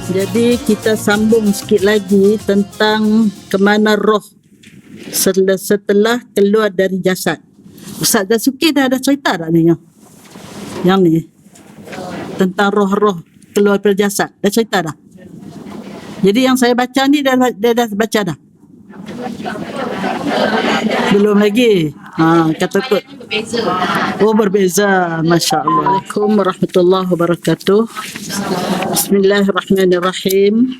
Jadi kita sambung sikit lagi tentang kemana roh setelah keluar dari jasad. Ustaz Dasuki dah ada cerita tak ni? Yang ni tentang roh-roh keluar dari jasad. Dah cerita dah? Jadi yang saya baca ni dah baca dah? Belum lagi. Kata kot. Oh, berbeza. Masya Allah. Assalamualaikum warahmatullahi wabarakatuh. Bismillahirrahmanirrahim.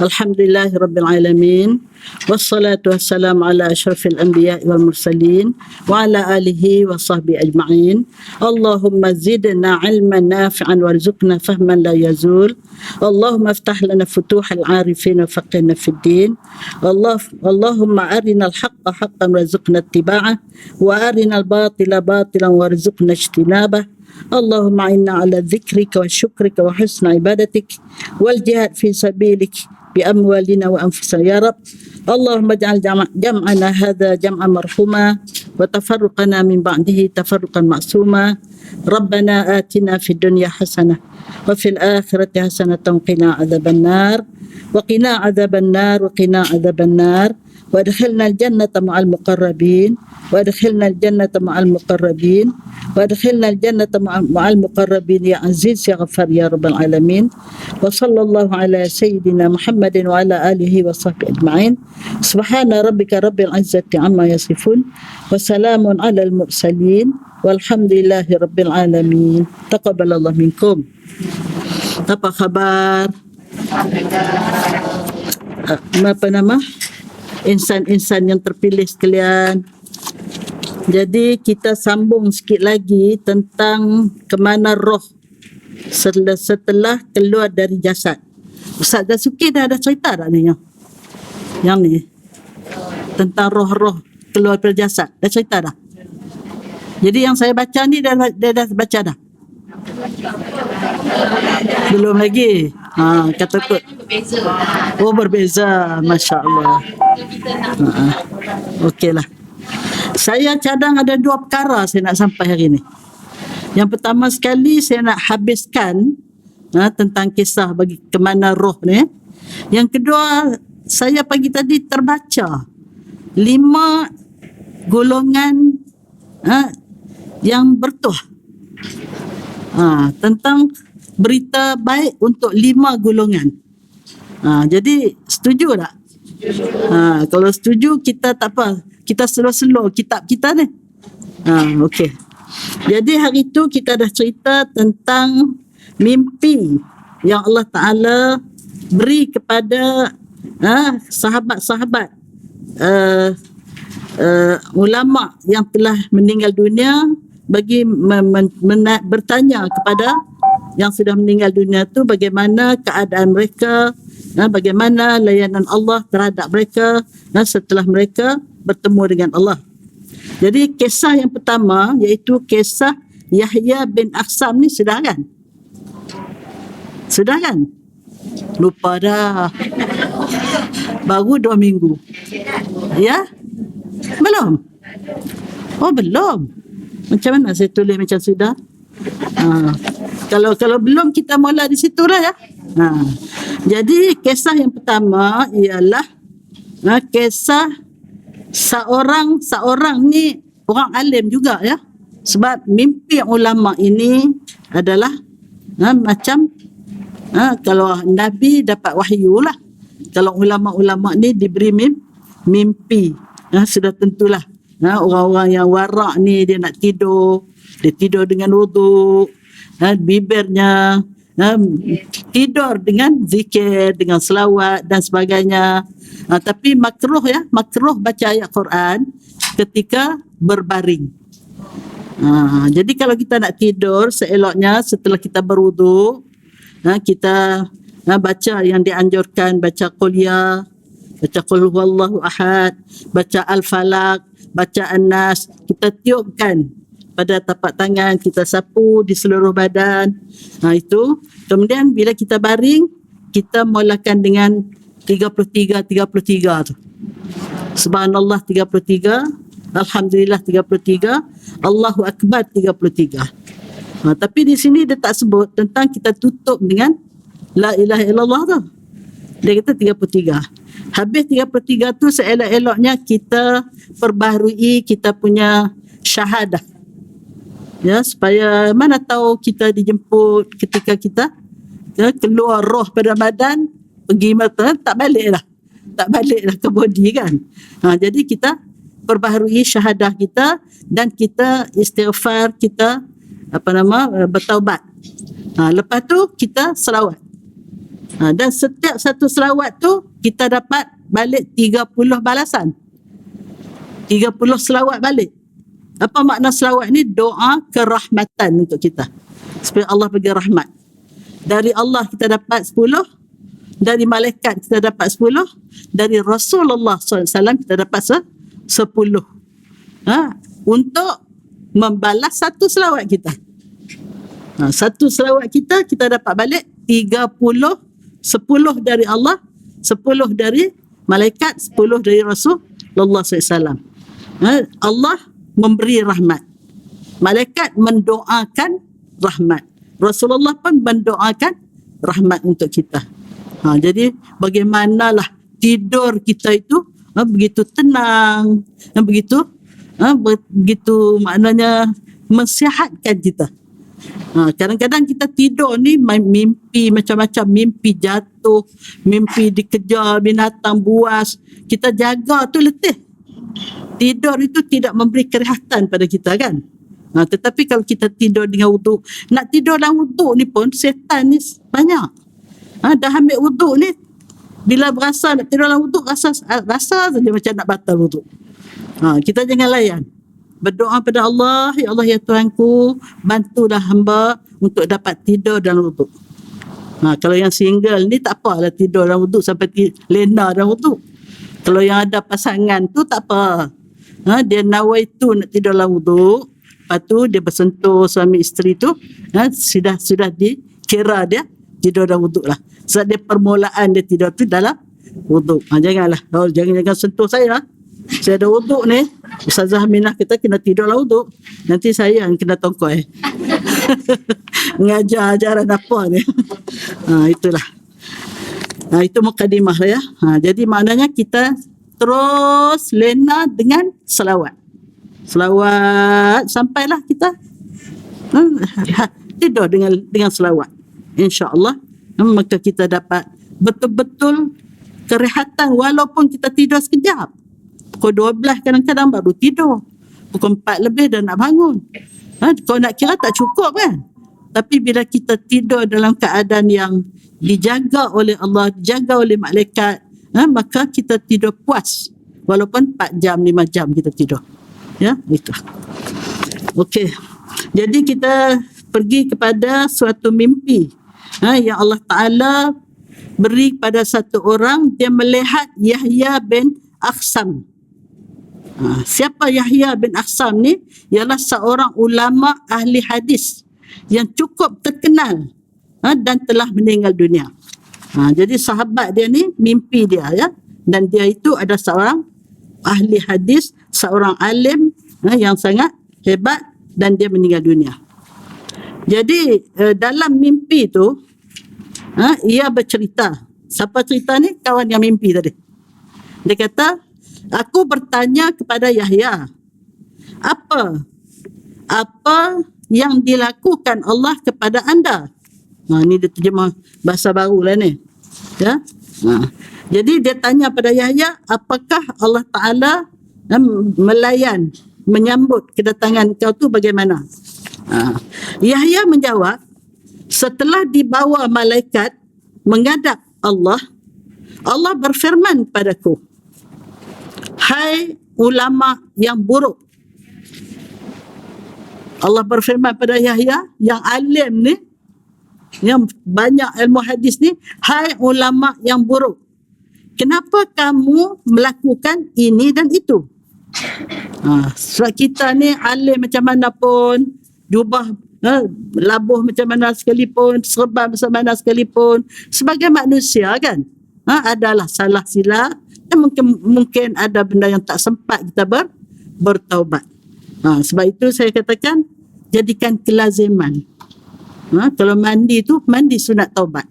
Alhamdulillahirrabbilalamin. Wassalatu wassalamu ala ashrafil anbiya wal mursalin wa ala alihi wa sahbihi ajma'in. Allahumma zidna ilman nafi'an warzuqna fahman la yazul. Allahumma aftah lana futuhal arifin wa faqihna fid din. Allahumma arina al-haqqa haqqan warzuqna ittiba'ah wa arina al-batila batilan warzuqna ijtinabah. Allahumma inna ala dhikrika wa syukrika wa husna ibadatik wal jihad fi sabilik bi amwalina wa anfusina ya Rab. Allahumma ja'al jam'ana hadha jam'an marhuma wa tafarruqana min ba'dihi tafarruqan ma'suma. Rabbana atina fid dunya hasanah wa fil akhirati hasanatan wa qina adzaban nar wa qina adzaban nar wa qina adzaban nar wa adkhilna al-jannata ma'al muqarrabin wa adkhilna al-jannata ma'al muqarrabin wa adkhilna al-jannata ma'al muqarrabin ya aziz ya ghafar ya rabbal alamin. Wa sallallahu ala sayyidina Muhammadin wa ala alihi wa sahbihi ajma'in. Subhana rabbika rabbil izzati amma yasifun wa salamun ala al-mursalin walhamdulillahi rabbil alamin. Taqabbalallahu minkum. Apa khabar? Apa nama? Insan-insan yang terpilih sekalian. Jadi kita sambung sikit lagi tentang kemana roh setelah keluar dari jasad. Ustaz Dasuki dah ada cerita tak ni? Yang ni tentang roh-roh keluar dari jasad. Dah cerita dah? Jadi yang saya baca ni dah baca dah? Belum lagi. Kata kot. Oh, berbeza. Masya Allah. Okeylah. Saya cadang ada dua perkara saya nak sampai hari ini. Yang pertama sekali saya nak habiskan tentang kisah bagi kemana roh ni. Yang kedua, saya pagi tadi terbaca 5 golongan yang bertuah. Tentang berita baik untuk 5 golongan. Jadi setuju tak? Kalau setuju kita tak apa, kita slow-slow kitab kita ni. Okey. Jadi hari tu kita dah cerita tentang mimpi yang Allah Ta'ala beri kepada sahabat-sahabat ulama yang telah meninggal dunia bagi bertanya kepada yang sudah meninggal dunia tu bagaimana keadaan mereka, bagaimana layanan Allah terhadap mereka setelah mereka bertemu dengan Allah. Jadi kisah yang pertama iaitu kisah Yahya bin Akhsam ni sudah kan? Sudah kan? Lupa dah. Baru 2 minggu. Ya? Belum? Oh, belum. Macam mana saya tulis macam sudah? Kalau belum kita mula di situlah ya. Jadi kisah yang pertama ialah kisah seorang ni orang alim juga ya. Sebab mimpi ulama ini adalah macam kalau Nabi dapat wahyu lah. Kalau ulama-ulama ni diberi mimpi, sudah tentulah. Orang-orang yang warak ni dia nak tidur, dia tidur dengan wuduk, bibirnya tidur dengan zikir, dengan selawat dan sebagainya. Tapi makruh baca ayat Quran ketika berbaring. Jadi kalau kita nak tidur, seeloknya setelah kita berwuduk, kita baca yang dianjurkan, baca Qul-Ya, baca Qul Huwallahu Ahad, baca Al-Falaq, baca An-Nas. Kita tiupkan pada tapak tangan, kita sapu di seluruh badan. Itu. Kemudian bila kita baring, kita mulakan dengan 33 tu. Subhanallah 33, Alhamdulillah 33, Allahu Akbar 33. Tapi di sini dia tak sebut tentang kita tutup dengan La ilaha illallah tu. Dia kata 33. Habis 33 tu seelok-eloknya kita perbaharui kita punya syahadah. Ya, supaya mana tahu kita dijemput ketika kita keluar roh pada badan, pergi mata tak balik dah. Tak balik dah ke body kan. Jadi kita perbaharui syahadah kita dan kita istighfar, kita bertaubat. Lepas tu kita selawat. Dan setiap satu selawat tu kita dapat balik 30 balasan. 30 selawat balik. Apa makna selawat ni? Doa kerahmatan untuk kita. Supaya Allah bagi rahmat. Dari Allah kita dapat 10, dari malaikat kita dapat 10, dari Rasulullah SAW kita dapat 10. Untuk membalas satu selawat kita. Satu selawat kita dapat balik 30, 10 dari Allah, 10 dari malaikat, 10 dari Rasulullah SAW. Allah memberi rahmat. Malaikat mendoakan rahmat. Rasulullah pun mendoakan rahmat untuk kita. Jadi bagaimanalah tidur kita itu begitu tenang, begitu maknanya mensihatkan kita. Kadang-kadang kita tidur ni mimpi macam-macam, mimpi jatuh, mimpi dikejar binatang buas. Kita jaga tu letih. Tidur itu tidak memberi kerehatan pada kita kan. Tetapi kalau kita tidur dengan wuduk, nak tidur dalam wuduk ni pun setan ni banyak. Dah ambil wuduk ni, bila berasa nak tidur dalam wuduk, rasa saja macam nak batal wuduk. Kita jangan layan. Berdoa pada Allah, ya Allah ya Tuhanku, bantulah hamba untuk dapat tidur dalam wuduk. Kalau yang single ni tak apalah tidur dalam wuduk sampai lena dalam wuduk. Kalau yang ada pasangan tu tak apa. Dia nawaitu nak tidur dalam wuduk, lepas tu dia bersentuh suami isteri tu, sudah dikira dia tidur dalam wuduk lah. Sebab dia permulaan dia tidur tu dalam wuduk. Janganlah, jangan sentuh saya. Saya ada wuduk ni, Ustazah Aminah kita kena tidur dalam wuduk. Nanti saya yang kena tongkoi. Mengajar ajaran apa ni. Itulah. Itu mukadimah ya. Jadi maknanya kita terus lena dengan selawat. Selawat sampailah kita tidur dengan selawat. InsyaAllah maka kita dapat betul-betul kerehatan walaupun kita tidur sekejap. Pukul 12 kadang-kadang baru tidur. Pukul 4 lebih dah nak bangun. Kalau nak kira tak cukup kan. Tapi bila kita tidur dalam keadaan yang dijaga oleh Allah, dijaga oleh malaikat, maka kita tidur puas. Walaupun 4 jam, 5 jam kita tidur. Ya, itu. Okey. Jadi kita pergi kepada suatu mimpi yang Allah Ta'ala beri pada satu orang. Dia melihat Yahya bin Akhsam. Siapa Yahya bin Akhsam ni? Ialah seorang ulama ahli hadis yang cukup terkenal dan telah meninggal dunia. Jadi sahabat dia ni mimpi dia ya, dan dia itu ada seorang ahli hadis, seorang alim yang sangat hebat dan dia meninggal dunia. Jadi dalam mimpi tu ia bercerita. Siapa cerita ni? Kawan yang mimpi tadi. Dia kata, aku bertanya kepada Yahya, apa yang dilakukan Allah kepada anda? Ni dia terjemah bahasa baru lah ni. Ya? Jadi dia tanya pada Yahya, apakah Allah Ta'ala menyambut kedatangan kau tu bagaimana? Yahya menjawab, setelah dibawa malaikat menghadap Allah, Allah berfirman padaku, hai ulama yang buruk. Allah berfirman pada Yahya yang alim ni, yang banyak ilmu hadis ni, hai ulama yang buruk, kenapa kamu melakukan ini dan itu? Sebab kita ni alim macam mana pun, jubah labuh macam mana sekalipun, serban macam mana sekalipun, sebagai manusia kan, adalah salah silap, dan mungkin ada benda yang tak sempat kita bertaubat. Sebab itu saya katakan, jadikan kelaziman. Kalau mandi tu, mandi sunat taubat.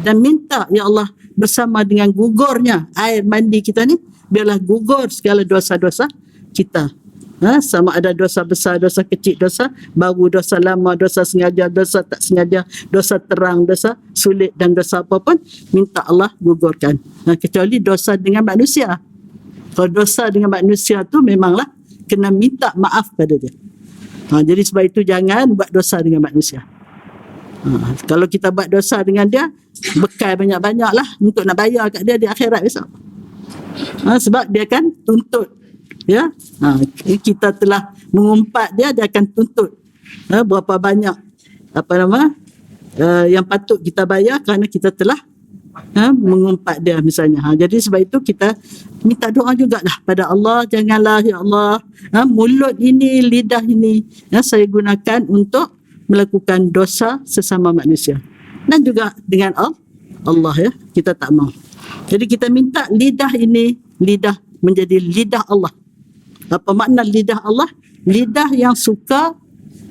dan minta, ya Allah, bersama dengan gugurnya air mandi kita ni, biarlah gugur segala dosa-dosa kita. Sama ada dosa besar, dosa kecil, dosa baru, dosa lama, dosa sengaja, dosa tak sengaja, dosa terang, dosa sulit dan dosa apa pun, minta Allah gugurkan. Kecuali dosa dengan manusia. Kalau dosa dengan manusia tu memanglah kena minta maaf pada dia. Jadi sebab itu jangan buat dosa dengan manusia. Kalau kita buat dosa dengan dia, bekal banyak-banyak lah untuk nak bayar kat dia di akhirat besok. Sebab dia akan tuntut, ya. Kita telah mengumpat dia akan tuntut berapa banyak yang patut kita bayar kerana kita telah mengumpat dia misalnya. Jadi sebab itu kita minta doa jugalah pada Allah, janganlah ya Allah mulut ini, lidah ini saya gunakan untuk melakukan dosa sesama manusia, dan juga dengan Allah, ya, kita tak mau. Jadi kita minta lidah ini, lidah menjadi lidah Allah. Apa makna lidah Allah? Lidah yang suka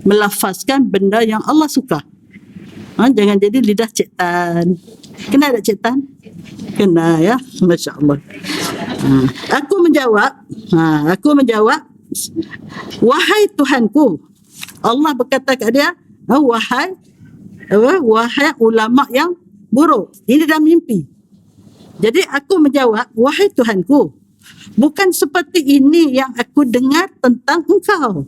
melafazkan benda yang Allah suka. Jangan jadi lidah ciptaan. Kena tak ciptaan? Kena, ya. Masya Allah. Aku menjawab, wahai Tuhanku. Allah berkata kat dia, wahai ulama yang buruk. Ini dalam mimpi. Jadi aku menjawab, wahai Tuhanku, bukan seperti ini yang aku dengar tentang engkau.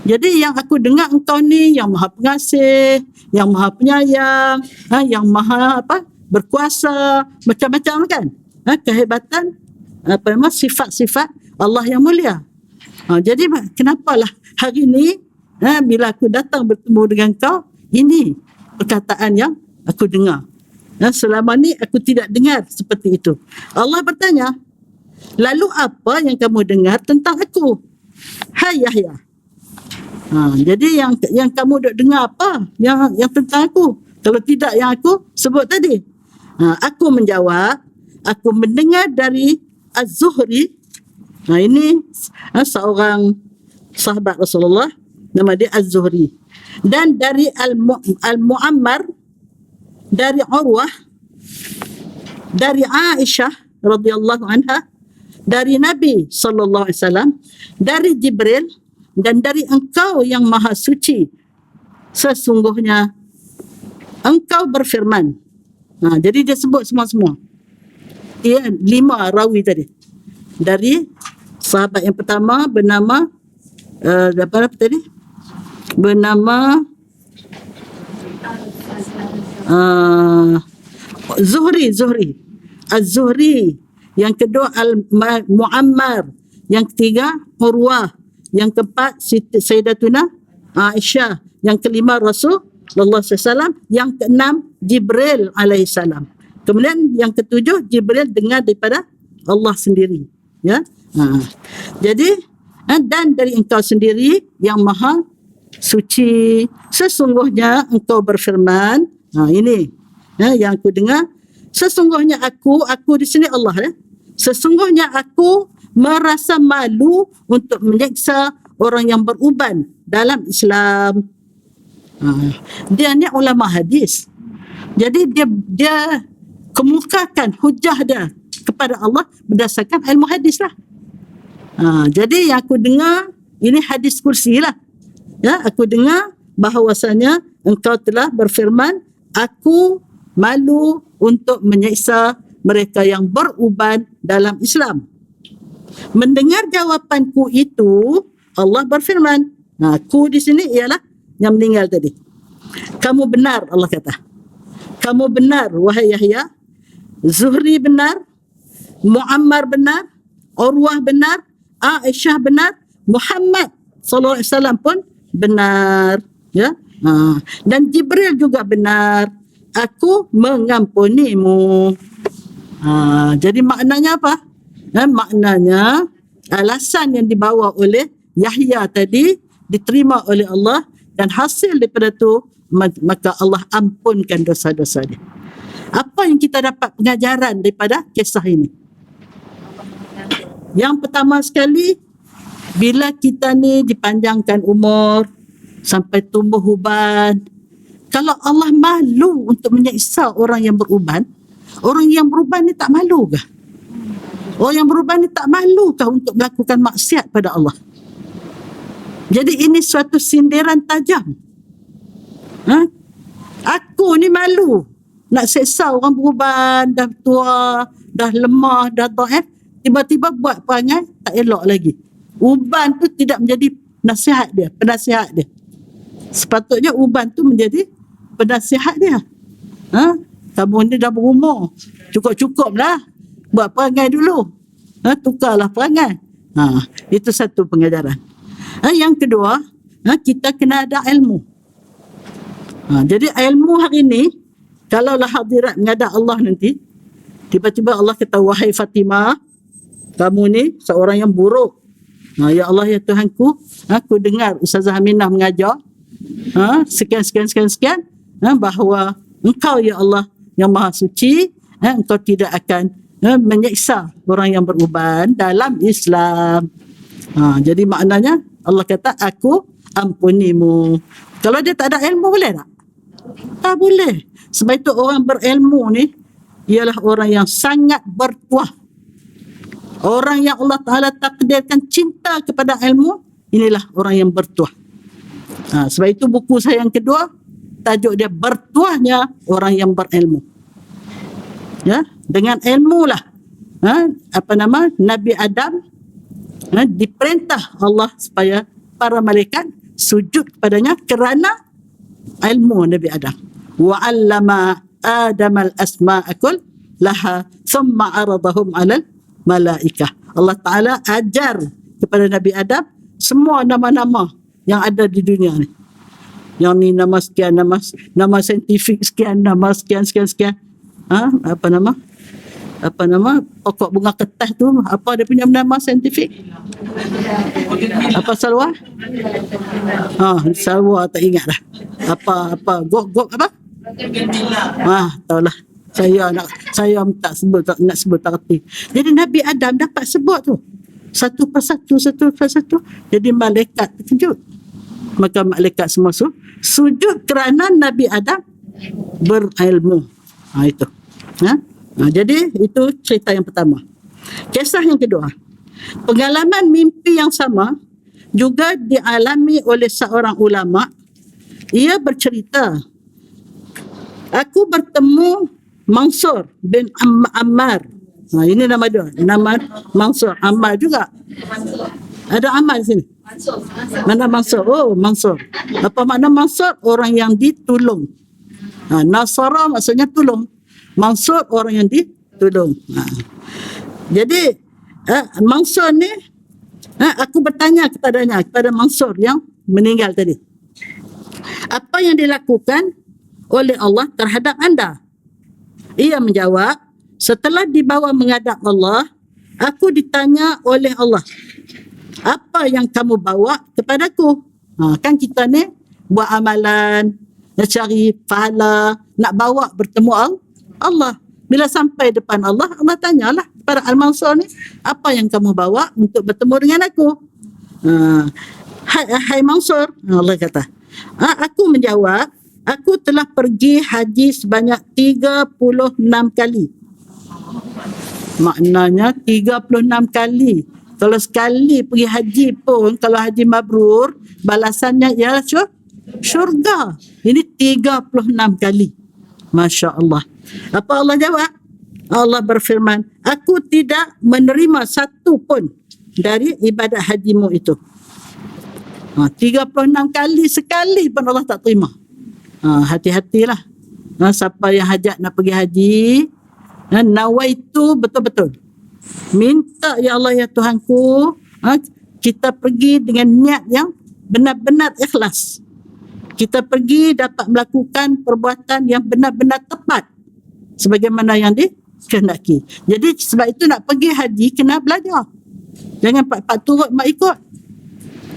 Jadi yang aku dengar engkau ni yang maha pengasih, yang maha penyayang, yang maha berkuasa, macam-macam kan. Kehebatan, sifat-sifat Allah yang mulia. Jadi kenapalah hari ni bila aku datang bertemu dengan kau, ini perkataan yang aku dengar. Selama ni aku tidak dengar seperti itu. Allah bertanya, lalu apa yang kamu dengar tentang aku? Hai Yahya. Jadi yang kamu duk dengar apa? Yang tentang aku? Kalau tidak yang aku sebut tadi. Aku menjawab, aku mendengar dari Az-Zuhri. Ini seorang sahabat Rasulullah, nama dia Az-Zuhri. Dan dari Al-Mu'ammar, dari Urwah, dari Aisyah radhiyallahu anha, dari Nabi sallallahu alaihi wasallam, dari Jibril, dan dari engkau yang maha suci, sesungguhnya engkau berfirman. Jadi dia sebut semua-semua. 5 rawi tadi. Dari sahabat yang pertama bernama apa tadi? Bernama Zuhri. Az-Zuhri. Yang kedua Al-Mu'ammar. Yang ketiga Urwah. Yang keempat Sayyidatuna Aisyah. Yang kelima Rasulullah SAW. Yang keenam Jibril alaihissalam. Kemudian yang ketujuh Jibril dengar daripada Allah sendiri, ya. Jadi dan dari engkau sendiri yang maha suci, sesungguhnya engkau berfirman. Ini yang aku dengar. Sesungguhnya aku di sini Allah, ya. Sesungguhnya aku merasa malu untuk menyeksa orang yang beruban dalam Islam. Dia ni ulama hadis. Jadi dia kemukakan hujah dia kepada Allah berdasarkan ilmu hadis lah. Jadi yang aku dengar ini hadis kursi lah. Ya, aku dengar bahawasanya engkau telah berfirman, aku malu untuk menyiksa mereka yang beruban dalam Islam. Mendengar jawapanku itu, Allah berfirman, aku di sini ialah yang meninggal tadi. Kamu benar, Allah kata. Kamu benar, wahai Yahya. Zuhri benar, Muammar benar, Urwah benar, Aisyah benar, Muhammad sallallahu alaihi wasallam pun benar, ya. Dan Jibril juga benar. Aku mengampunimu. Jadi maknanya apa? Maknanya alasan yang dibawa oleh Yahya tadi diterima oleh Allah, dan hasil daripada tu maka Allah ampunkan dosa-dosa dia. Apa yang kita dapat pengajaran daripada kisah ini? Yang pertama sekali, bila kita ni dipanjangkan umur sampai tumbuh uban, Kalau Allah malu untuk menyiksa orang yang beruban ni tak malu ke? Orang yang beruban ni tak malu ke untuk melakukan maksiat pada Allah? Jadi ini suatu sindiran tajam. Aku ni malu nak seksa orang beruban, dah tua, dah lemah, dah dhaif, tiba-tiba buat perangai tak elok lagi. Uban tu tidak menjadi penasihat dia. Sepatutnya uban tu menjadi penasihat dia. Kamu ni dah berumur, cukup-cukuplah buat perangai dulu. Tukarlah perangai. Itu satu pengajaran. Yang kedua, kita kena ada ilmu. Jadi ilmu hari ini, kalaulah hadirat menghadap Allah nanti, tiba-tiba Allah kata, wahai Fatimah, kamu ni seorang yang buruk. Ya Allah, ya Tuhanku, aku dengar Ustazah Aminah mengajar sekian, bahawa Engkau, ya Allah, yang Maha Suci, Engkau tidak akan menyiksa orang yang beruban dalam Islam. Jadi maknanya Allah kata, aku ampunimu. Kalau dia tak ada ilmu, boleh tak? Tak boleh. Sebab itu orang berilmu ni ialah orang yang sangat bertuah. Orang yang Allah Ta'ala takdirkan cinta kepada ilmu, inilah orang yang bertuah. Sebab itu buku saya yang kedua, tajuk dia Bertuahnya Orang yang Berilmu. Ya, dengan ilmu lah. Nabi Adam diperintah Allah supaya para malaikat sujud kepadanya kerana ilmu Nabi Adam. Wa 'allama Adam al-asma'a kullaha thumma 'aradahum 'alal malaikah. Allah Ta'ala ajar kepada Nabi Adam semua nama-nama yang ada di dunia ni. Yang ni nama sekian, nama saintifik sekian, nama sekian. Apa nama pokok bunga kertas tu, apa dia punya nama saintifik? Apa salwa? Salwa tak ingat dah. Apa gok apa? Tahulah. Saya tak sebut tak reti. Jadi Nabi Adam dapat sebut tu. Satu persatu. Jadi malaikat terkejut. Maka malaikat semua sujud kerana Nabi Adam berilmu. Itu. Jadi itu cerita yang pertama. Kisah yang kedua. Pengalaman mimpi yang sama juga dialami oleh seorang ulama. Ia bercerita, aku bertemu Mansur bin Ammar. Ini nama dia. Nama Mansur. Ammar juga. Ada Ammar di sini. Mana Mansur? Oh, Mansur. Apa makna Mansur? Orang yang ditolong. Nasara maksudnya tolong. Mansur orang yang ditolong. Jadi Mansur ni, aku bertanya kepada Mansur yang meninggal tadi, apa yang dilakukan oleh Allah terhadap anda? Ia menjawab, setelah dibawa menghadap Allah, aku ditanya oleh Allah, apa yang kamu bawa kepadaku? Kan kita ni buat amalan, nak cari pahala, nak bawa bertemu Allah. Bila sampai depan Allah, Allah tanyalah kepada Al-Mansur ni, apa yang kamu bawa untuk bertemu dengan aku? Hai Mansur, Allah kata, aku menjawab, aku telah pergi haji sebanyak 36 kali. Maknanya 36 kali. Kalau sekali pergi haji pun, kalau haji mabrur, balasannya ialah syurga. Ini 36 kali. Masya Allah. Apa Allah jawab? Allah berfirman, aku tidak menerima satu pun dari ibadat hajimu itu. 36 kali, sekali pun Allah tak terima. Hati-hatilah. Siapa yang hajat nak pergi haji, nawaitu betul-betul. Minta, ya Allah, ya Tuhanku, kita pergi dengan niat yang benar-benar ikhlas. Kita pergi dapat melakukan perbuatan yang benar-benar tepat sebagaimana yang dikehendaki. Jadi sebab itu nak pergi haji kena belajar. Jangan pak turut mak ikut.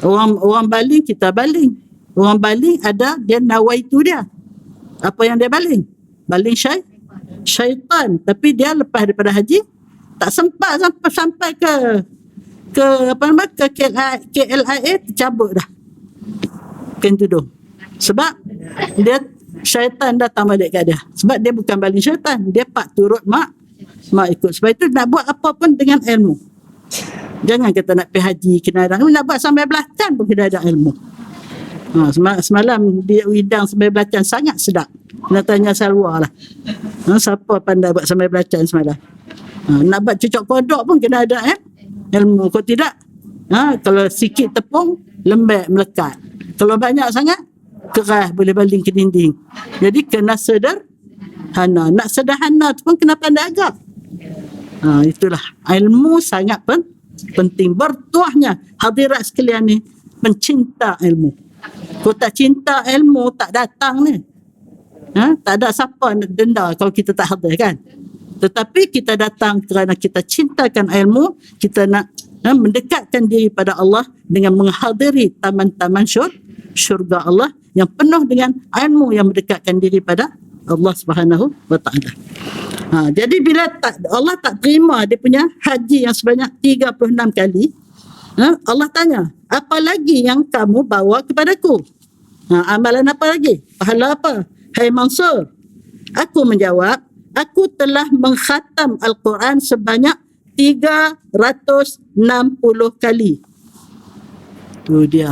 Orang baling, kita baling. Orang baling ada dia nawaitu dia. Apa yang dia baling? Baling syaitan. Tapi dia lepas daripada haji tak sempat sampai ke KLIA tercabut dah kain tudung. Sebab dia syaitan datang balik kat dia. Sebab dia bukan baling syaitan, dia pak turut mak ikut. Sebab itu nak buat apa pun dengan ilmu. Jangan kata nak pergi haji kena ada, nak buat sampai belacan pun kena ada ilmu. Semalam dia widang sampai belacan sangat sedap. Nak tanya Salwa lah, siapa pandai buat sampai belacan semalam. Nak buat cucuk kodok pun kena ada ilmu. Kalau tidak, kalau sikit tepung lembek melekat, kalau banyak sangat keras boleh baling ke dinding. Jadi kena sederhana. Nak sederhana tu pun kena pandai agak. Itulah ilmu sangat penting. Bertuahnya hadirat sekalian ni pencinta ilmu. Kalau tak cinta ilmu tak datang ni. Tak ada siapa nak denda kalau kita tak hadir kan. Tetapi kita datang kerana kita cintakan ilmu, kita nak mendekatkan diri pada Allah dengan menghadiri taman-taman syurga Allah yang penuh dengan ilmu yang mendekatkan diri pada Allah Subhanahu wa taala. Jadi bila Allah tak terima dia punya haji yang sebanyak 36 kali, Allah tanya, apa lagi yang kamu bawa kepadaku? Amalan apa lagi? Pahala apa? Hai Mansur. Aku menjawab, aku telah mengkhatam Al-Quran sebanyak 360 kali. Tu dia.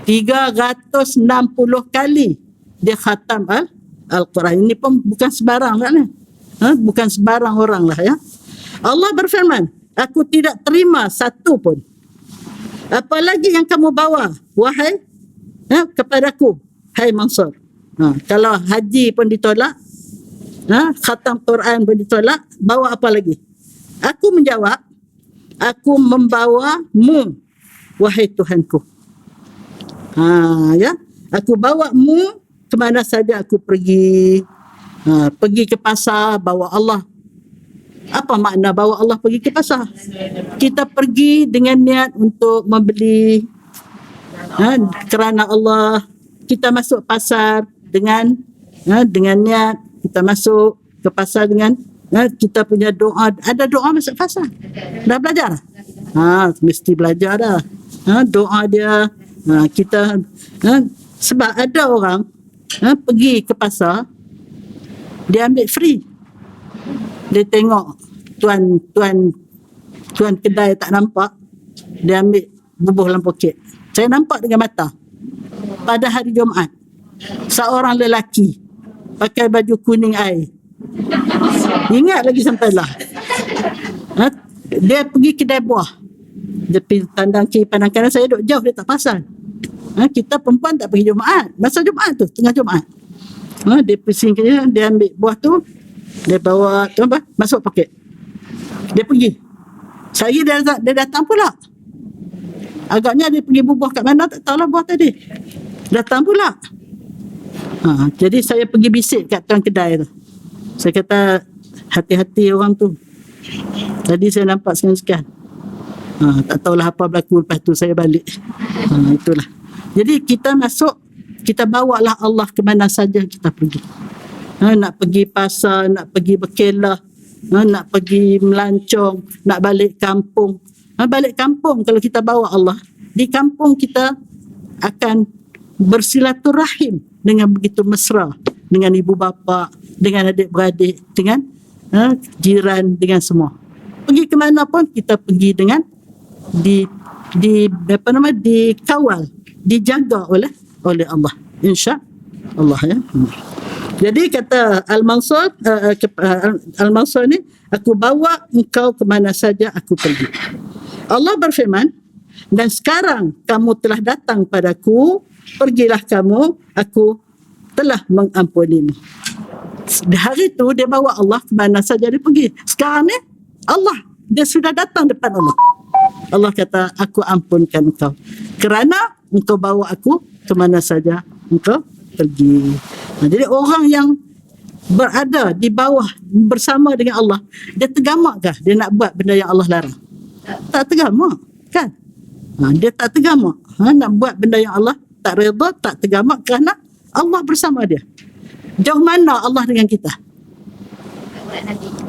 360 kali dia khatam Al-Quran. Ini pun bukan sebarang kan? Bukan sebarang orang lah ya. Allah berfirman, aku tidak terima satu pun. Apalagi yang kamu bawa, wahai kepadaku, hai Mansur. Kalau haji pun ditolak, khatam Quran pun ditolak, bawa apa lagi? Aku menjawab, aku membawamu, wahai Tuhanku. Ya, aku bawa mu ke mana saja aku pergi. Pergi ke pasar, bawa Allah. Apa makna bawa Allah pergi ke pasar? Kita pergi dengan niat untuk membeli kerana Allah. Kita masuk pasar dengan niat. Kita masuk ke pasar dengan kita punya doa. Ada doa masuk pasar? Dah belajar? Mesti belajar dah. Doa dia. Kita sebab ada orang pergi ke pasar, dia ambil free. Dia tengok tuan kedai tak nampak, dia ambil bubuh dalam poket. Saya nampak dengan mata pada hari Jumaat, seorang lelaki pakai baju kuning air, ingat lagi sampailah, dia pergi kedai buah. Dia pergi tandang kiri pandang kanan, saya duduk jauh, dia tak pasal. Kita perempuan tak pergi Jumaat, masa Jumaat tu, tengah Jumaat. Dia pusing dia ambil buah tu, dia bawa tu apa, masuk poket. Dia pergi. Saya dia datang pula. Agaknya dia pergi bubuh kat mana tak tahulah buah tadi. Datang pula. Jadi saya pergi bisik kat tuan kedai tu. Saya kata, hati-hati orang tu. Tadi saya nampak sekian-sekian. Tak tahulah apa berlaku, lepas tu saya balik. Itulah. Jadi kita masuk, kita bawalah Allah ke mana saja kita pergi. Nak pergi pasar, nak pergi berkelah, nak pergi melancong, nak balik kampung. Balik kampung kalau kita bawa Allah, di kampung kita akan bersilaturahim dengan begitu mesra dengan ibu bapa, dengan adik-beradik, dengan jiran, dengan semua. Pergi ke mana pun kita pergi dengan dikawal, dijaga oleh Allah, insya Allah ya. Jadi kata Al-Mansur ni, aku bawa engkau ke mana saja aku pergi. Allah berfirman, dan sekarang kamu telah datang padaku, pergilah kamu, aku telah mengampunimu. Di hari itu dia bawa Allah ke mana saja dia pergi. Sekarang ni Allah, dia sudah datang depan Allah. Allah kata, aku ampunkan engkau kerana engkau bawa aku ke mana saja engkau pergi. Jadi orang yang berada di bawah bersama dengan Allah, dia tergamakkah dia nak buat benda yang Allah larang? Tak tergamak kan? Dia tak tergamak nak buat benda yang Allah tak redha, tak tergamak kerana Allah bersama dia. Jauh mana Allah dengan kita?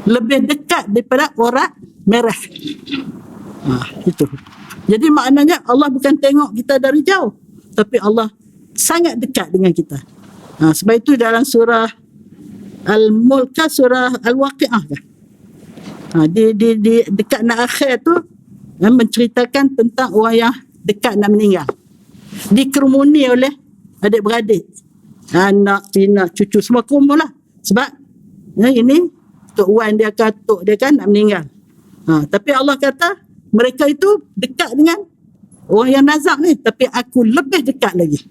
Lebih dekat daripada orang merah. Itu. Jadi maknanya Allah bukan tengok kita dari jauh, tapi Allah sangat dekat dengan kita. Sebab itu dalam surah Al-Mulk, surah Al-Waqi'ah kan? Di dekat nak akhir tu menceritakan tentang orang yang dekat nak meninggal, dikerumuni oleh adik-beradik, anak, pinak, cucu, semua kerumun lah. Sebab ini Tok Wan dia kan, Tok dia kan nak meninggal. Tapi Allah kata mereka itu dekat dengan orang yang nazak ni, tapi aku lebih dekat lagi.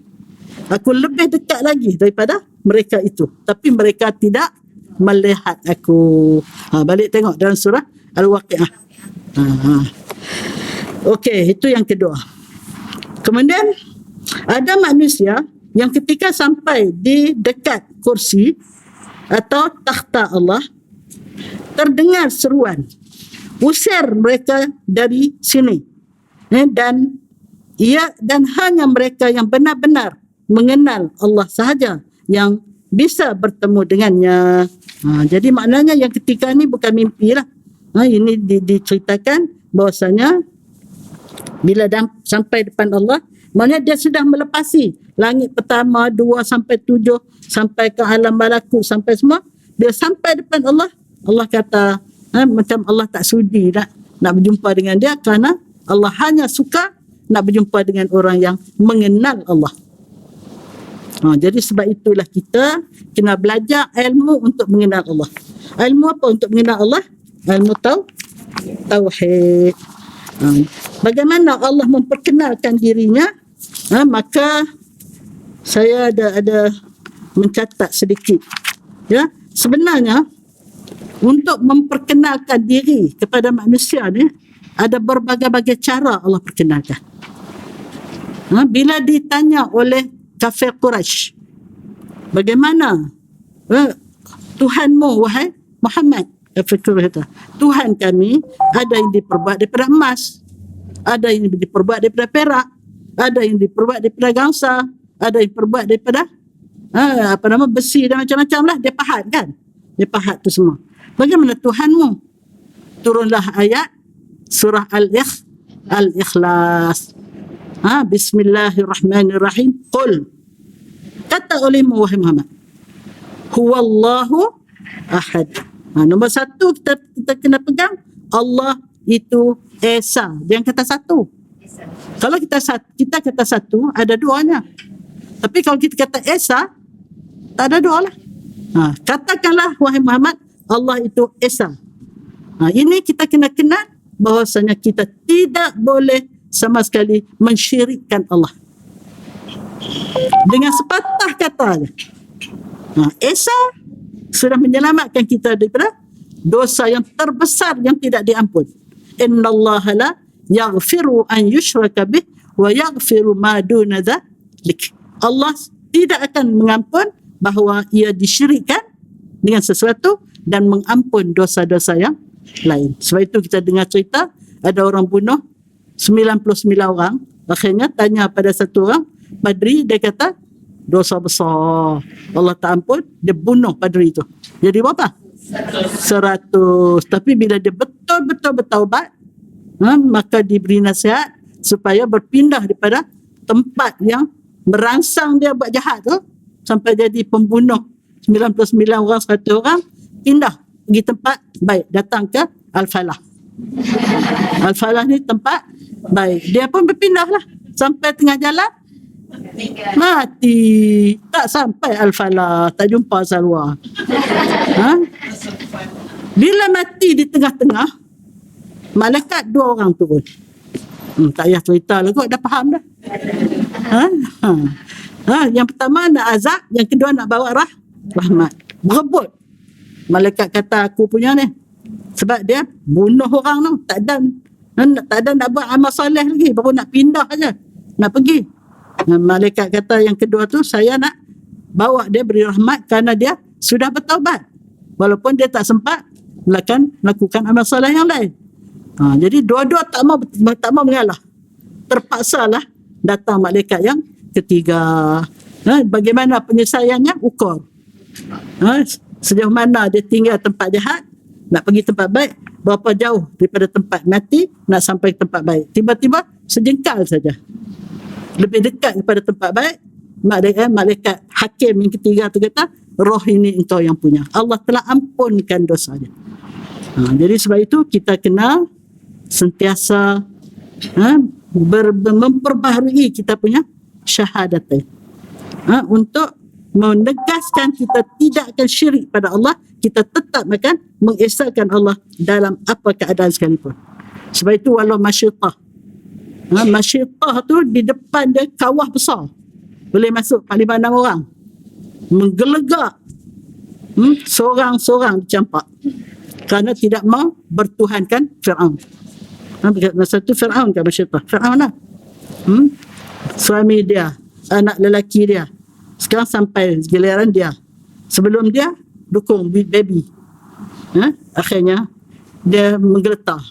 Aku lebih dekat lagi daripada mereka itu. Tapi mereka tidak melihat aku. Balik tengok dalam surah Al-Waqi'ah. Okey, itu yang kedua. Kemudian ada manusia yang ketika sampai di dekat kursi atau takhta Allah, terdengar seruan, usir mereka dari sini. Dan hanya mereka yang benar-benar mengenal Allah sahaja yang bisa bertemu dengannya. Jadi maknanya yang ketika ni bukan mimpi lah. Ini diceritakan bahwasanya bila sampai depan Allah, maknanya dia sudah melepasi langit pertama, 2 sampai 7, sampai ke alam malakut, sampai semua. Dia sampai depan Allah, Allah kata macam Allah tak sudi nak berjumpa dengan dia, kerana Allah hanya suka nak berjumpa dengan orang yang mengenal Allah. Jadi sebab itulah kita kena belajar ilmu untuk mengenal Allah. Ilmu apa untuk mengenal Allah? Ilmu tauhid. Bagaimana Allah memperkenalkan dirinya? Maka saya ada mencatat sedikit. Ya, sebenarnya untuk memperkenalkan diri kepada manusia ni ada berbagai-bagai cara Allah perkenalkan. Bila ditanya oleh kafir Quraisy, bagaimana Tuhanmu wahai Muhammad? Kafir Quraisy kata, Tuhan kami ada yang diperbuat daripada emas, ada yang diperbuat daripada perak, ada yang diperbuat daripada gangsa, ada yang diperbuat daripada besi dan macam-macam lah. Dia pahat kan? Dia pahat tu semua. Bagaimana Tuhanmu? Turunlah ayat surah Al-Ikhlas. Bismillahirrahmanirrahim. Qul, kata olehmu wahai Muhammad, huwallahu ahad. Nombor satu kita kena pegang, Allah itu Esa. Dia yang kata satu. Kalau kita kata satu, ada duanya. Tapi kalau kita kata Esa, tak ada dua lah. Katakanlah wahai Muhammad, Allah itu Esa. Ini kita kena kenal bahawasanya kita tidak boleh sama sekali mensyirikkan Allah. Dengan sepatah kata, Esa sudah menyelamatkan kita daripada dosa yang terbesar yang tidak diampun. Innallaha la yaghfiru an yushraka bih wa yaghfiru ma duna dzalik. Allah tidak akan mengampun bahawa ia disyirikkan dengan sesuatu dan mengampun dosa-dosa yang lain. Sebab itu kita dengar cerita ada orang bunuh 99 orang. Akhirnya tanya pada satu orang padri, dia kata dosa besar, Allah tak ampun, dia bunuh padri itu. Jadi berapa? 100. Tapi bila dia betul-betul bertaubat, maka diberi nasihat supaya berpindah daripada tempat yang merangsang dia buat jahat tu, sampai jadi pembunuh 99 orang, 100 orang, pindah pergi tempat baik, datang ke Al-Falah. Al-Falah ni tempat baik. Dia pun berpindah lah. Sampai tengah jalan, mati. Tak sampai Al-Falah, tak jumpa Salwa. Bila mati di tengah-tengah, malaikat 2 orang turun. Tak payah cerita lah kot, dah faham dah. Yang pertama nak azab, yang kedua nak bawa rahmat. Berebut. Malaikat kata aku punya ni, sebab dia bunuh orang tu, tak ada nak buat amal soleh lagi, baru nak pindah aja, nak pergi. Malaikat kata yang kedua tu, saya nak bawa dia beri rahmat kerana dia sudah bertaubat, walaupun dia tak sempat melakukan amal soleh yang lain. Jadi dua-dua tak mau mengalah, terpaksalah datang malaikat yang ketiga. Bagaimana penyelesaiannya? Ukur sejauh mana dia tinggal tempat jahat, nak pergi tempat baik, berapa jauh daripada tempat mati nak sampai ke tempat baik. Tiba-tiba sejengkal saja lebih dekat daripada tempat baik, malaikat hakim yang ketiga tu kata, roh ini engkau yang punya. Allah telah ampunkan dosanya. Jadi sebab itu kita kena sentiasa memperbaharui kita punya syahadatain. Untuk menegaskan kita tidak akan syirik pada Allah, kita tetap akan mengesahkan Allah dalam apa keadaan sekalipun. Sebab itu walau masyittah, masyittah tu di depan dia kawah besar, boleh masuk 5-6 orang, menggelegak, seorang-seorang dicampak kerana tidak mau bertuhankan Fir'aun. Masa tu Fir'aun kan masyittah, Fir'aun lah, suami dia, anak lelaki dia. Sekarang sampai giliran dia. Sebelum dia dukung baby. Akhirnya dia menggeletar.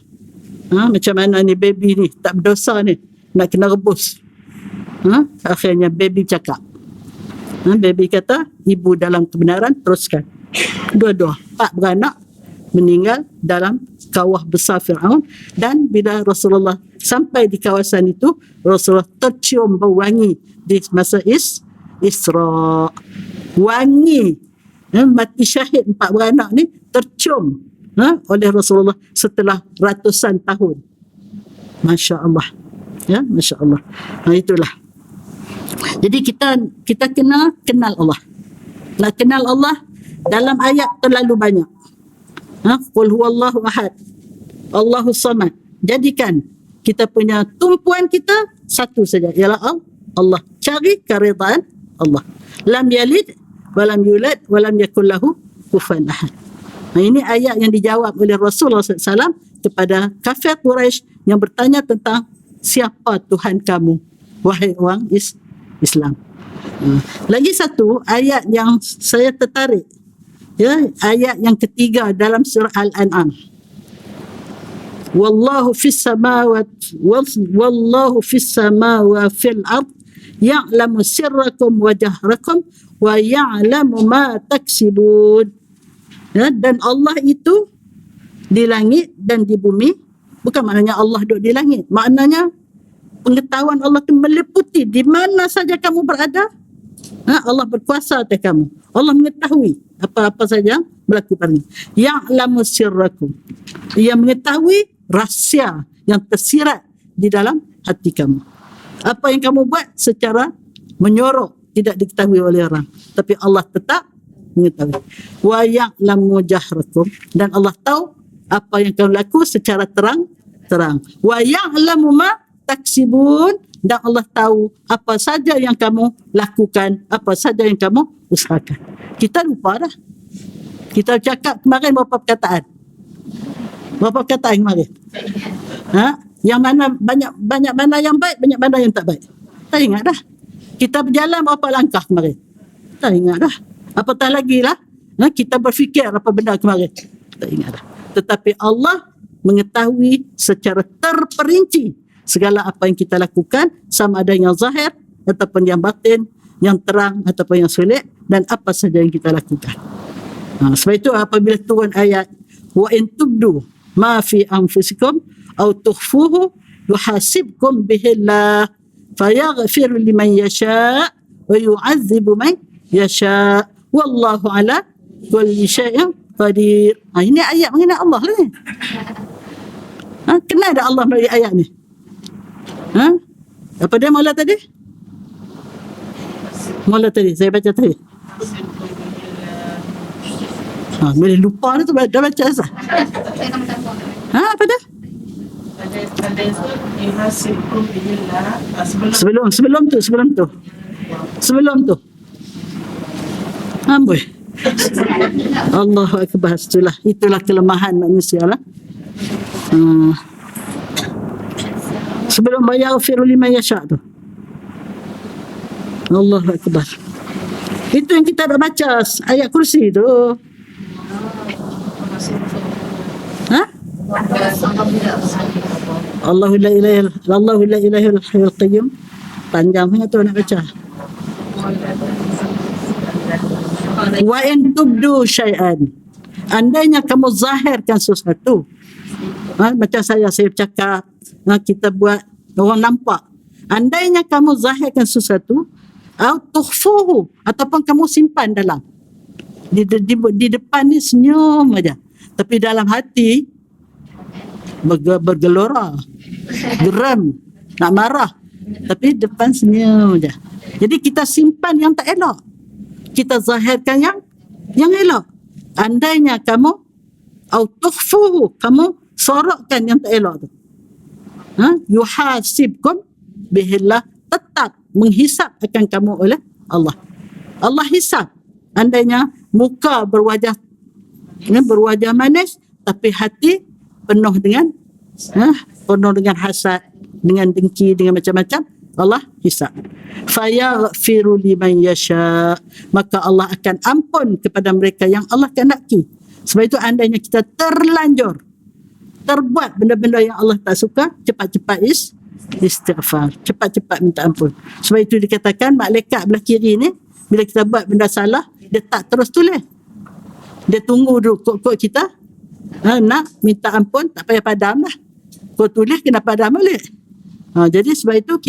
Macam mana ni baby ni, tak berdosa ni, nak kena rebus. Akhirnya baby cakap. Baby kata, ibu dalam kebenaran, teruskan. Dua-dua, 4 beranak meninggal dalam kawah besar Fir'aun. Dan bila Rasulullah sampai di kawasan itu, Rasulullah tercium bau wangi di masa Isra. Wangi mati syahid 4 beranak ni tercium oleh Rasulullah setelah ratusan tahun. Masya Allah, ya, Masya Allah. Itulah. Jadi kita kena kenal Allah. Nak kenal Allah dalam ayat terlalu banyak. Qul huwallahu ahad, Allahus samad. Jadikan kita punya tumpuan kita satu saja, ialah Allah. Cari keridaan Allah. Lam yalid walam yulad walam yakul lahu kufuwan ahad. Ini ayat yang dijawab oleh Rasulullah SAW kepada kafir Quraisy yang bertanya tentang siapa Tuhan kamu, wahai orang Islam. Lagi satu ayat yang saya tertarik, ya, ayat yang ketiga dalam surah Al-An'am. Wallahu fis samawati fil ard ya'lamu sirrakum wa jahrakum wa ya'lamu ma taksibun. Dan Allah itu di langit dan di bumi. Bukan maknanya Allah duduk di langit, maknanya pengetahuan Allah itu meliputi di mana saja kamu berada. Allah berkuasa atas kamu. Allah mengetahui apa-apa saja berlaku padanya. Ya'lamu sirrakum, Ia mengetahui rahsia yang tersirat di dalam hati kamu. Apa yang kamu buat secara menyorok tidak diketahui oleh orang, tapi Allah tetap mengetahui. Wa ya'lamu jahrakum, dan Allah tahu apa yang kamu laku secara terang-terang. Wa ya'lamu ma taksibun, dan Allah tahu apa saja yang kamu lakukan, apa saja yang kamu usahakan. Kita lupa dah. Kita cakap kemarin berapa perkataan? Berapa perkataan kemarin? Yang mana banyak mana yang baik, banyak mana yang tak baik. Tak ingat dah. Kita berjalan berapa langkah kemarin? Tak ingat dah. Apatah lagi lah kita berfikir apa benda kemarin. Tak ingat dah. Tetapi Allah mengetahui secara terperinci segala apa yang kita lakukan, sama ada yang zahir ataupun yang batin, yang terang ataupun yang sulit, dan apa saja yang kita lakukan. Sebab itu apabila turun ayat wa in tubdu ma fi anfusikum aw tukhfuhu yuhasibkum bihillah fayaghfiru liman yasha wa yu'adzibu man yasha wallahu ala kulli syai'in qadir. Ini ayat mengenai Allah lah ni. Kenal dah Allah melalui ayat ni. Apa dia mula tadi? Mula tadi saya baca tadi. Boleh lupa tu dah baca asal. Apa dah? Sebelum tu. Amboi. Allahu akbar. Itulah kelemahan manusia lah. Sebelum bayar firu liman yasha' tu. Allahu akbar. Itu yang kita dah baca ayat kursi tu. Allahu la ilaha illa huwal qayyum. Panjang sangat tu nak baca. Wa in tubdu syai'an, andainya kamu zahirkan sesuatu, macam saya bercakap, kita buat orang nampak. Andainya kamu zahirkan sesuatu, Au tukhfuhu, ataupun kamu simpan dalam. Di depan ni senyum aja. Tapi dalam hati bergelora, geram, nak marah. Tapi depan senyum aja. Jadi kita simpan yang tak elok. Kita zahirkan yang elok. Andainya kamu au tukhfuhu, kamu sorokkan yang tak elok tu. Yuhasibkum bihillah, tetap menghisap akan kamu oleh Allah. Allah hisap. Andainya muka berwajah manis, tapi hati penuh dengan hasad, dengan dengki, dengan macam-macam, Allah hisap. Fayaghfiru liman yasha, maka Allah akan ampun kepada mereka yang Allah kehendaki. Sebab itu andainya kita terlanjur terbuat benda-benda yang Allah tak suka, cepat-cepat istighfar, cepat-cepat minta ampun. Sebab itu dikatakan malaikat belah kiri ni, bila kita buat benda salah, dia tak terus tulis. Dia tunggu dulu kod kita nak minta ampun, tak payah padam lah. Kau tulis kena padam balik. Jadi sebab itu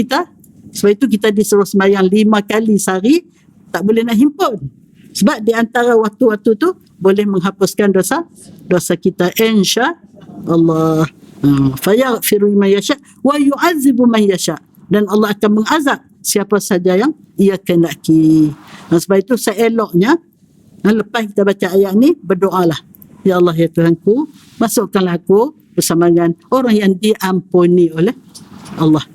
kita disuruh sembahyang 5 kali sehari, tak boleh nak himpun. Sebab di antara waktu-waktu tu boleh menghapuskan dosa kita, insya-Allah. Fayaghfiru liman yasha wa yu'adzibu man yasha, dan Allah akan mengazab siapa saja yang ia kehendaki. Sebab itu seeloknya lepas kita baca ayat ni, berdoalah, ya Allah, ya Tuhanku, masukkanlah aku bersama dengan orang yang diampuni oleh Allah.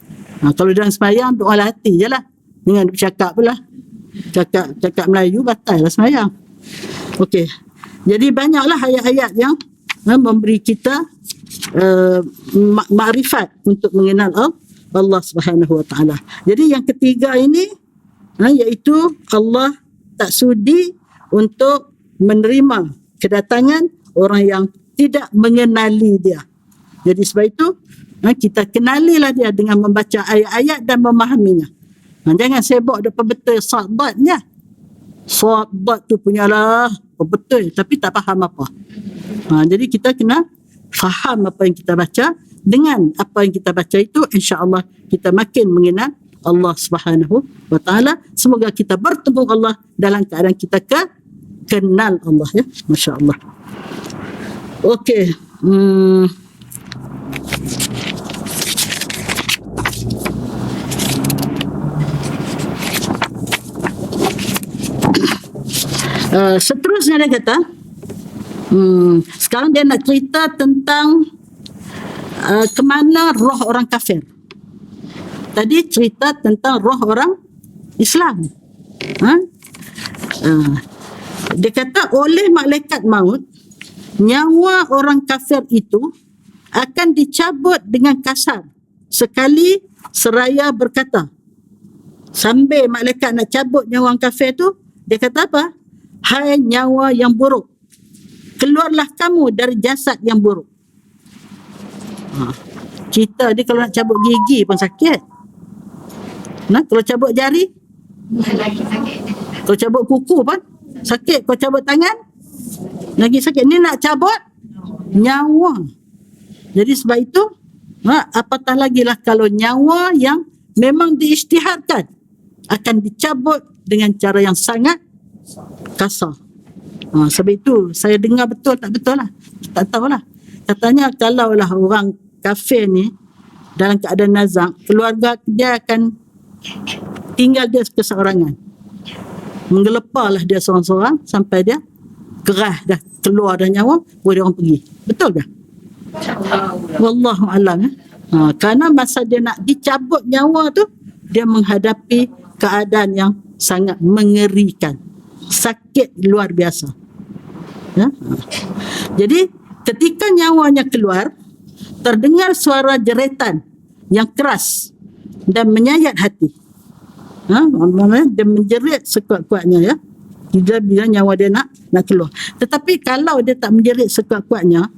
Kalau dalam sembahyang, doa hati je lah, dengan bercakap pula, cakap Melayu batal lah sembahyang. Okey, jadi banyaklah ayat-ayat yang memberi kita makrifat untuk mengenal Allah Subhanahu Wa Taala. Jadi yang ketiga ini iaitu Allah tak sudi untuk menerima kedatangan orang yang tidak mengenali dia. Jadi sebab itu kita kenalilah dia dengan membaca ayat-ayat dan memahaminya. Jangan sibuk depan betul sahabatnya. Sahabat tu punyalah betul tapi tak faham apa. Jadi kita kena faham apa yang kita baca. Dengan apa yang kita baca itu, insya-Allah kita makin mengenal Allah Subhanahu Wa Taala. Semoga kita bertemu Allah dalam keadaan kita kenal Allah, ya. Masya-Allah. Okey. Seterusnya dia kata, sekarang dia nak cerita tentang kemana roh orang kafir. Tadi cerita tentang roh orang Islam. Dia kata oleh malaikat maut, nyawa orang kafir itu akan dicabut dengan kasar sekali seraya berkata. Sambil malaikat nak cabut nyawa orang kafir tu, dia kata apa? Hai nyawa yang buruk, keluarlah kamu dari jasad yang buruk. Kita ni kalau nak cabut gigi pun sakit. Kalau cabut jari lagi sakit. Kalau cabut kuku pun sakit. Kalau cabut tangan lagi sakit. Ni nak cabut nyawa. Jadi sebab itu apatah lagi lah kalau nyawa yang memang diisytiharkan akan dicabut dengan cara yang sangat kasar. Sebab itu saya dengar betul tak betul lah, tak tahulah. Katanya kalau lah orang kafir ni dalam keadaan nazak, keluarga dia akan tinggal dia keseorangan, menggeleparlah dia seorang-seorang sampai dia gerah dah, keluar dah nyawa, boleh orang pergi. Betul ke? Wallahu alam. Kerana masa dia nak dicabut nyawa tu, dia menghadapi keadaan yang sangat mengerikan, sakit luar biasa. Jadi ketika nyawanya keluar, terdengar suara jeritan yang keras dan menyayat hati. Dia menjerit sekuat-kuatnya, ya. Bila nyawa dia nak keluar. Tetapi kalau dia tak menjerit sekuat-kuatnya,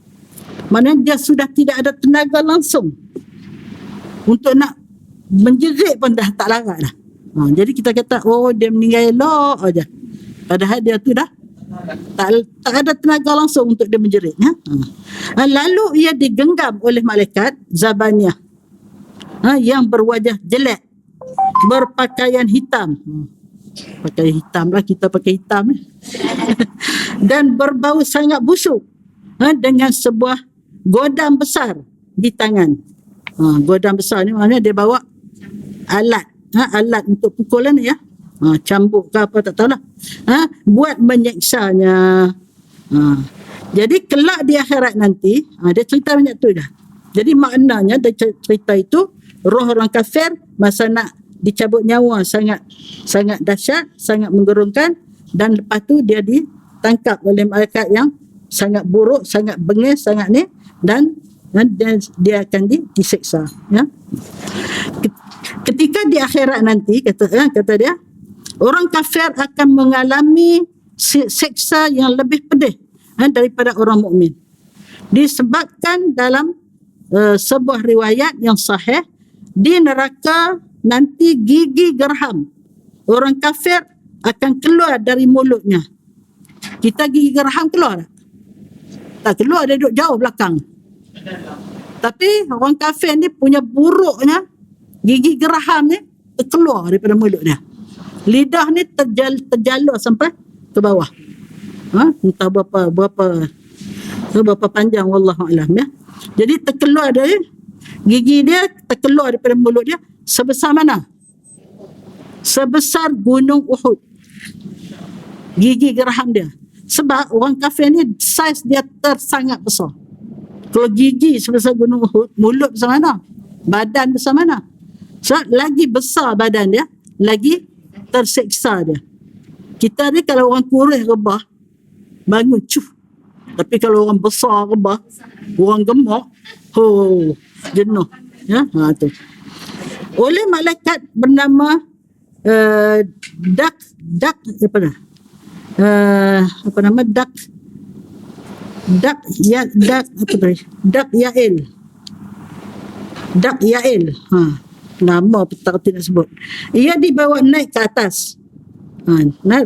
maknanya dia sudah tidak ada tenaga langsung untuk nak menjerit pun dah tak larat dah. Jadi kita kata, dia meninggal elok aja. Padahal dia tu dah tak ada tenaga langsung untuk dia menjerit. Lalu ia digenggam oleh malaikat Zabaniyah, yang berwajah jelek, berpakaian hitam. Pakai hitam lah, kita pakai hitam. Dan berbau sangat busuk. Dengan sebuah godam besar di tangan. Godam besar ni maknanya dia bawa alat. Alat untuk pukulan ya. Cambuk ke apa tak tahulah. Buat menyeksanya. Jadi kelak di akhirat nanti, dia cerita banyak tu dah. Jadi maknanya dari cerita itu, roh orang kafir masa nak dicabut nyawa sangat sangat dahsyat, sangat menggerunkan, dan lepas tu dia ditangkap oleh malaikat yang sangat buruk, sangat bengis, sangat ni, dan dia akan diseksa ya. Ketika di akhirat nanti kata dia, orang kafir akan mengalami seksa yang lebih pedih daripada orang mukmin. Disebabkan dalam sebuah riwayat yang sahih, di neraka nanti gigi gerham orang kafir akan keluar dari mulutnya. Kita gigi gerham keluar tak keluar, dia duduk jauh belakang. Tapi orang kafir ni punya buruknya, gigi geraham ni keluar daripada mulut dia. Lidah ni terjalur sampai ke bawah. Entah berapa panjang, wallahu alam ya. Jadi terkeluar dari gigi dia, terkeluar daripada mulut dia sebesar mana? Sebesar gunung Uhud. Gigi geraham dia. Sebab orang kafir ni saiz dia sangat besar. Kalau gigi sebesar gunung Uhud, mulut besar mana? Badan besar mana? So, lagi besar badan dia, lagi terseksa dia. Kita ni kalau orang kurus rebah, bangun cuh. Tapi kalau orang besar rebah, orang gemuk, jenuh. Ya, tu. Oleh malaikat bernama Dak Yael. Nama tak tidak sebut. Ia dibawa naik ke atas.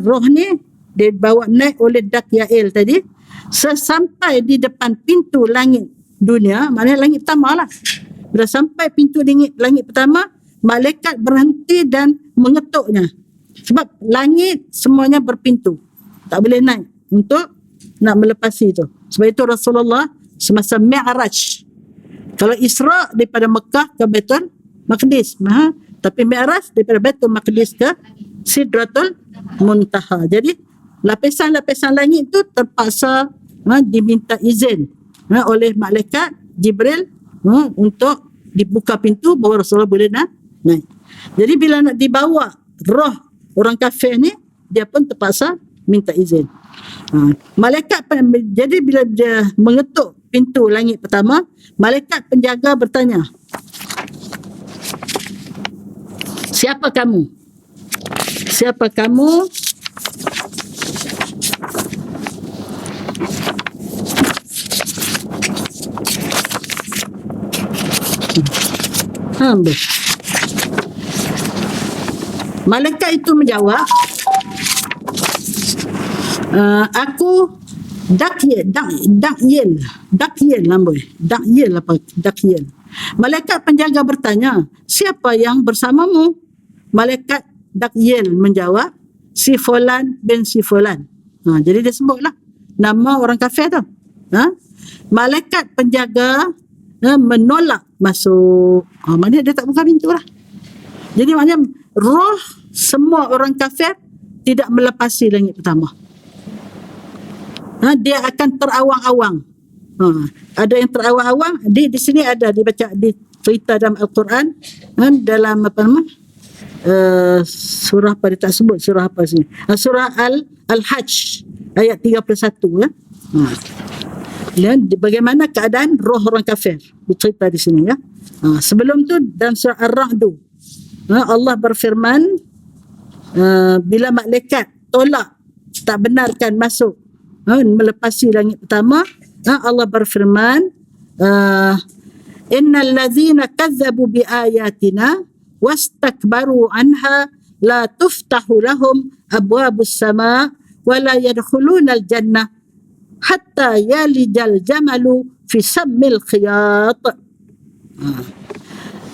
Roh ni dia bawa naik oleh Dak Yael tadi, sesampai di depan pintu langit dunia, maknanya langit pertama lah. Bila sampai pintu langit pertama, malaikat berhenti dan mengetuknya. Sebab langit semuanya berpintu, tak boleh naik untuk nak melepasi itu. Sebab itu Rasulullah semasa Mi'raj, kalau Isra daripada Mekah ke Baitul Maqdis, tapi Mi'raj daripada Baitul Maqdis ke Sidratul Muntaha. Jadi lapisan-lapisan langit itu terpaksa diminta izin oleh malaikat Jibril untuk dibuka pintu bahawa Rasulullah boleh naik. Jadi bila nak dibawa roh orang kafir ni, dia pun terpaksa minta izin. Malaikat, jadi bila dia mengetuk pintu langit pertama, malaikat penjaga bertanya, siapa kamu? Siapa kamu? Malaikat itu menjawab, aku Dakyel lamboi. Dakyel. Malaikat penjaga bertanya, siapa yang bersamamu? Malaikat Dakyel menjawab, si Fulan bin si Fulan. Jadi dia sebutlah nama orang kafir tu. Malaikat penjaga menolak masuk. Maknanya dia tak buka pintu lah. Jadi maknanya roh semua orang kafir tidak melepasi langit pertama. Dia akan terawang-awang. Ada yang terawang-awang, di sini ada dibaca di cerita dalam Al-Quran, dalam apa nama? Surah apa dia tak sebut, surah apa sini? Surah Al-Hajj ayat 31 ya. Dan bagaimana keadaan roh orang kafir dicerita di sini ya. Sebelum tu dalam surah Ar-Ra'd, Allah berfirman, bila malaikat tolak, tak benarkan masuk melepasi langit pertama, Allah berfirman, innal ladzina kazzabu bi ayatina wastakbaru anha la tuftahu lahum abwabus sama wa la yadkhulunal jannah hatta yalijal jamalu fi sammil khiyat.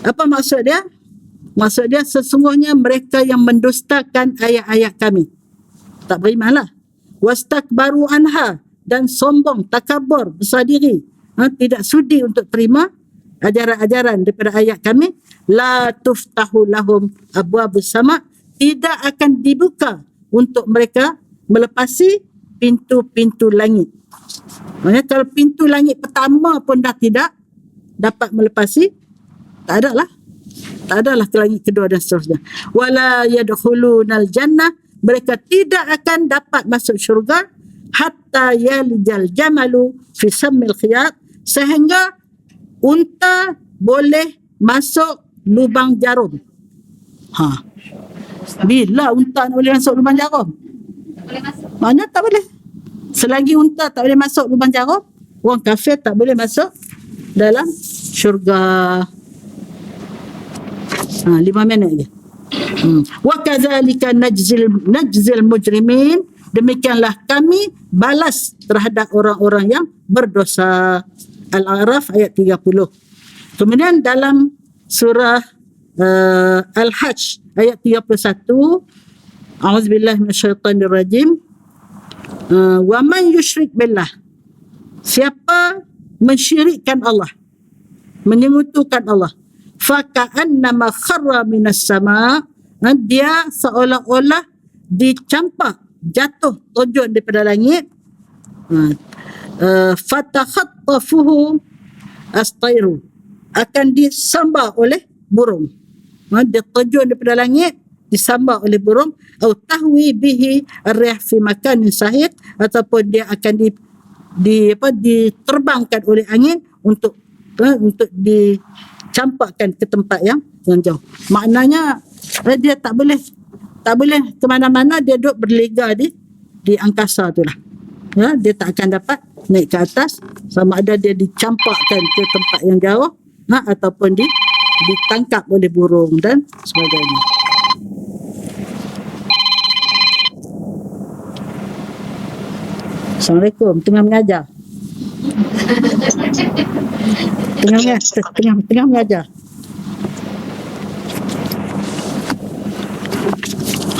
Apa maksud dia? Maksud dia sesungguhnya mereka yang mendustakan ayat-ayat kami, tak berimanlah. Wastakbaru anha, dan sombong, takabur, besar diri, tidak sudi untuk terima ajaran-ajaran daripada ayat kami. La tuftahu lahum abwabus sama, tidak akan dibuka untuk mereka melepasi pintu-pintu langit. Maksudnya kalau pintu langit pertama pun dah tidak dapat melepasi, tak adalah ke langit kedua dan seterusnya. Wala yadkhulunal jannah, mereka tidak akan dapat masuk syurga hatta yalijal jamalu fi sammil khiyat, sehingga unta boleh masuk lubang jarum. Bila unta nak boleh masuk lubang jarum? Mana tak boleh. Selagi unta tak boleh masuk lubang jarum, orang kafir tak boleh masuk dalam syurga. 5 minit lagi. Wa kadzalika najzil mujrimin, demikianlah kami balas terhadap orang-orang yang berdosa. Al-A'raf ayat 30. Kemudian dalam surah Al-Hajj ayat 31, a'udzubillahi minasyaitonirrajim, wa man yusyrik billah, siapa mensyirikkan Allah, menyekutukan Allah, faka'annama kharra minas sama, dia seolah-olah dicampak, jatuh terjun daripada langit. Fatakhattafuhu astairu, akan disambar oleh burung. Dia terjun daripada langit, disambar oleh burung. Atau tahwi bihi ar-rih fi makanin sahih, ataupun dia akan diterbangkan oleh angin untuk dicampakkan ke tempat yang jauh. Maknanya dia tak boleh ke mana-mana, dia duduk berlega di angkasa itulah. Dia tak akan dapat naik ke atas, sama ada dia dicampakkan ke tempat yang jauh, ataupun ditangkap oleh burung dan sebagainya. Assalamualaikum, tengah mengajar. Tengah mengajar.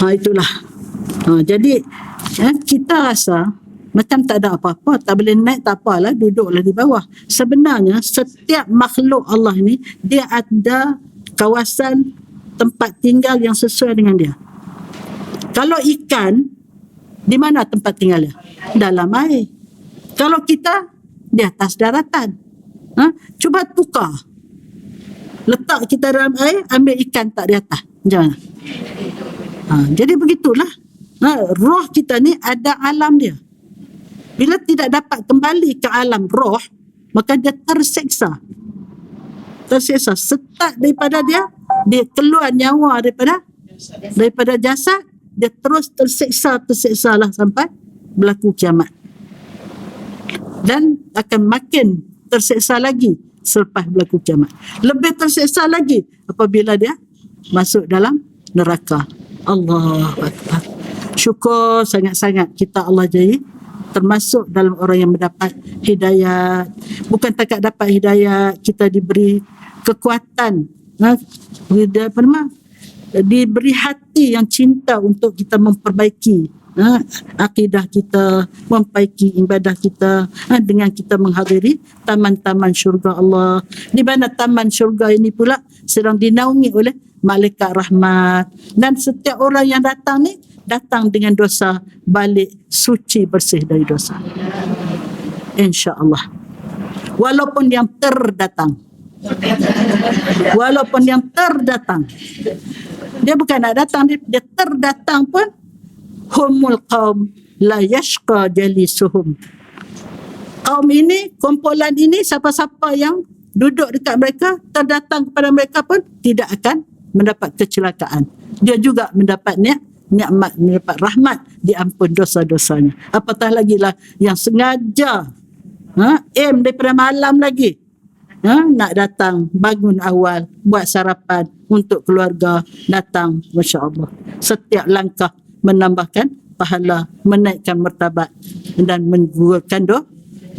Itulah. Jadi kita rasa macam tak ada apa-apa, tak boleh naik, tak apalah, duduklah di bawah. Sebenarnya setiap makhluk Allah ni, dia ada kawasan tempat tinggal yang sesuai dengan dia. Kalau ikan, di mana tempat tinggal dia? Dalam air. Kalau kita, di atas daratan. Cuba tukar. Letak kita dalam air, ambil ikan tak di atas. Macam mana? Jadi begitulah. Roh kita ni ada alam dia. Bila tidak dapat kembali ke alam roh, maka dia terseksa. Setak daripada dia keluar nyawa daripada jasad, dia terus terseksa lah sampai berlaku kiamat. Dan akan makin terseksa lagi selepas berlaku kiamat. Lebih terseksa lagi apabila dia masuk dalam neraka. Allahu Akbar. Syukur sangat-sangat kita Allah jadi termasuk dalam orang yang mendapat hidayat. Bukan takat dapat hidayat, kita diberi kekuatan, diberi hati yang cinta untuk kita memperbaiki akidah kita, memperbaiki ibadah kita, dengan kita menghadiri taman-taman syurga Allah, di mana taman syurga ini pula sedang dinaungi oleh malaikat rahmat, dan setiap orang yang datang ni datang dengan dosa, balik suci bersih dari dosa, insya-Allah. Walaupun yang terdatang, dia bukan nak datang, dia terdatang pun, humul qaum la yashqa jalisuhum, kaum ini, kumpulan ini, siapa-siapa yang duduk dekat mereka, terdatang kepada mereka pun tidak akan mendapat kecelakaan. Dia juga mendapat nikmat, mendapat rahmat, diampun dosa-dosanya. Apatah lagi lah yang sengaja aim daripada malam lagi, nak datang, bangun awal, buat sarapan untuk keluarga, datang, Masya Allah. Setiap langkah menambahkan pahala, menaikkan martabat dan menggugurkan